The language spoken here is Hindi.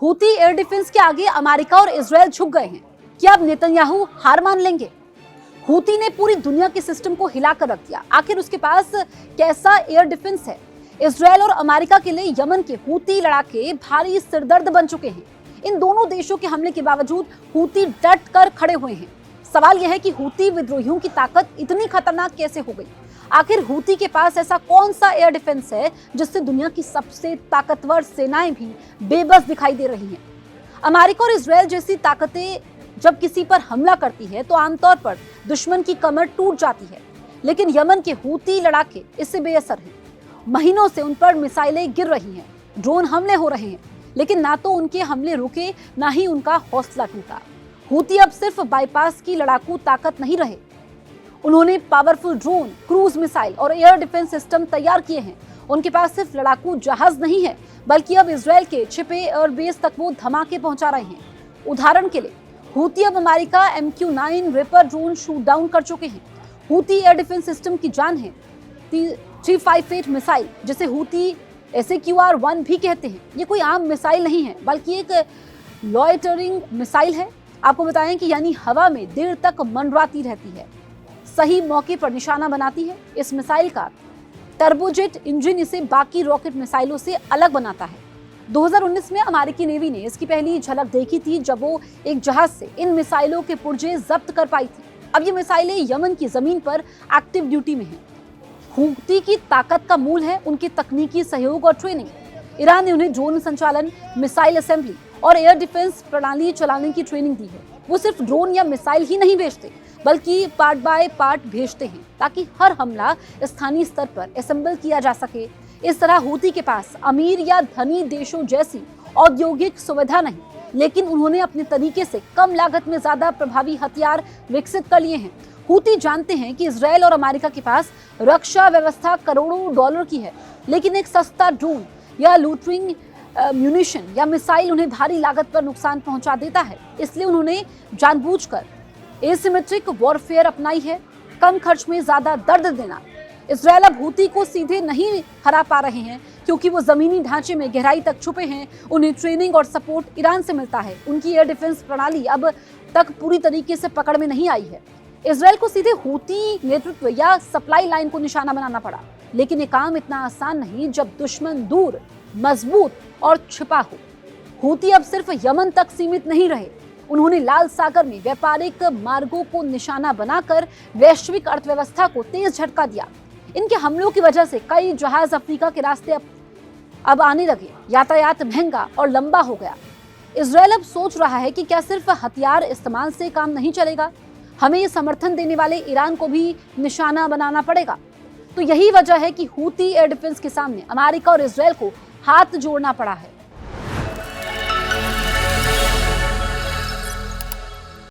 हूती एयर डिफेंस के आगे अमेरिका और इजरायल झुक गए हैं। क्या अब नेतन्याहू हार मान लेंगे? हूती ने पूरी दुनिया के सिस्टम को हिलाकर रख दिया। आखिर उसके पास कैसा एयर डिफेंस है? इजरायल और अमेरिका के लिए यमन के हूती लड़ाके भारी सिरदर्द बन चुके हैं। इन दोनों देशों के हमले के बावजूद हूती डट कर खड़े हुए हैं। सवाल यह है कि हूती विद्रोहियों की ताकत इतनी खतरनाक कैसे हो गई? आखिर हूती के पास ऐसा कौन सा एयर डिफेंस है जिससे दुनिया की सबसे ताकतवर सेनाएं भी बेबस दिखाई दे रही हैं? अमेरिका और इजरायल जैसी ताकतें जब किसी पर हमला करती है तो आमतौर पर दुश्मन की कमर टूट जाती है, लेकिन यमन के हूती लड़ाके इससे बेअसर हैं। महीनों से उन पर मिसाइलें गिर रही हैं, ड्रोन हमले हो रहे हैं, लेकिन ना तो उनके हमले रुके ना ही उनका हौसला टूटा। हूती अब सिर्फ बाईपास की लड़ाकू ताकत नहीं रहे, उन्होंने पावरफुल ड्रोन, क्रूज मिसाइल और एयर डिफेंस सिस्टम तैयार किए हैं। उनके पास सिर्फ लड़ाकू जहाज नहीं है, बल्कि अब इजरायल के छिपे एयरबेस तक वो धमाके पहुंचा रहे हैं। उदाहरण के लिए हूती अब America MQ-9 ripper drone shoot down कर चुके हैं। हूती एयर डिफेंस सिस्टम की जान है 358 मिसाइल, जिसे हूती SAQR-1 भी कहते हैं। ये कोई आम मिसाइल नहीं है, बल्कि एक लॉयटरिंग मिसाइल है। आपको बताएं कि यानी हवा में देर तक मंडराती रहती है, सही मौके पर निशाना बनाती है। इस मिसाइल का टर्बोजेट इंजन इसे बाकी रॉकेट मिसाइलों से अलग बनाता है। 2019 में अमेरिकी नेवी ने इसकी पहली झलक देखी थी, जब वो एक जहाज से इन मिसाइलों के पुर्जे जब्त कर पाई थी। अब ये मिसाइलें यमन की जमीन पर एक्टिव ड्यूटी में हैं। हूती की ताकत का मूल है उनकी तकनीकी सहयोग और ट्रेनिंग। ईरान ने उन्हें ड्रोन संचालन, मिसाइल असेंबली और एयर डिफेंस प्रणाली चलाने की ट्रेनिंग दी है। वो सिर्फ ड्रोन या मिसाइल ही नहीं भेजते, बल्कि पार्ट बाय पार्ट भेजते हैं, ताकि हर हमला स्थानीय स्तर पर असेंबल किया जा सके। इस तरह हूती के पास अमीर या धनी देशों जैसी औद्योगिक सुविधा नहीं, लेकिन उन्होंने अपने तरीके से कम लागत में ज्यादा प्रभावी हथियार विकसित कर लिए हैं। हूती जानते हैं कि इजरायल और अमेरिका के पास रक्षा व्यवस्था करोड़ों डॉलर की है, लेकिन एक सस्ता ड्रोन या लूटरिंग म्यूनिशन या मिसाइल उन्हें भारी लागत पर नुकसान पहुंचा देता है। इसलिए उन्होंने जानबूझकर एसिमेट्रिक वॉरफेयर अपनाई है, कम खर्च में ज्यादा दर्द देना। इजरायल अब हूती को सीधे नहीं हरा पा रहे हैं, क्योंकि वो जमीनी ढांचे में गहराई तक छुपे हैं। उन्हें ट्रेनिंग और सपोर्ट ईरान से मिलता है। उनकी एयर डिफेंस प्रणाली अब तक पूरी तरीके से पकड़ में नहीं आई है। इजरायल को सीधे हूती नेतृत्व या सप्लाई लाइन को निशाना बनाना पड़ा, लेकिन ये काम इतना आसान नहीं जब दुश्मन दूर, मजबूत और छिपा हो। हूती अब सिर्फ यमन तक सीमित नहीं रहे, उन्होंने लाल सागर में व्यापारिक मार्गों को निशाना बनाकर वैश्विक अर्थव्यवस्था को तेज झटका दिया। इनके हमलों की वजह से कई जहाज अफ्रीका के रास्ते अब आने लगे। यातायात महंगा और लंबा हो गया। इजरायल अब सोच रहा है कि क्या सिर्फ हथियार इस्तेमाल से काम नहीं चलेगा, हमें ये समर्थन देने वाले ईरान को भी निशाना बनाना पड़ेगा। तो यही वजह है कि हूती एयर डिफेंस के सामने अमेरिका और इजरायल को हाथ जोड़ना पड़ा है।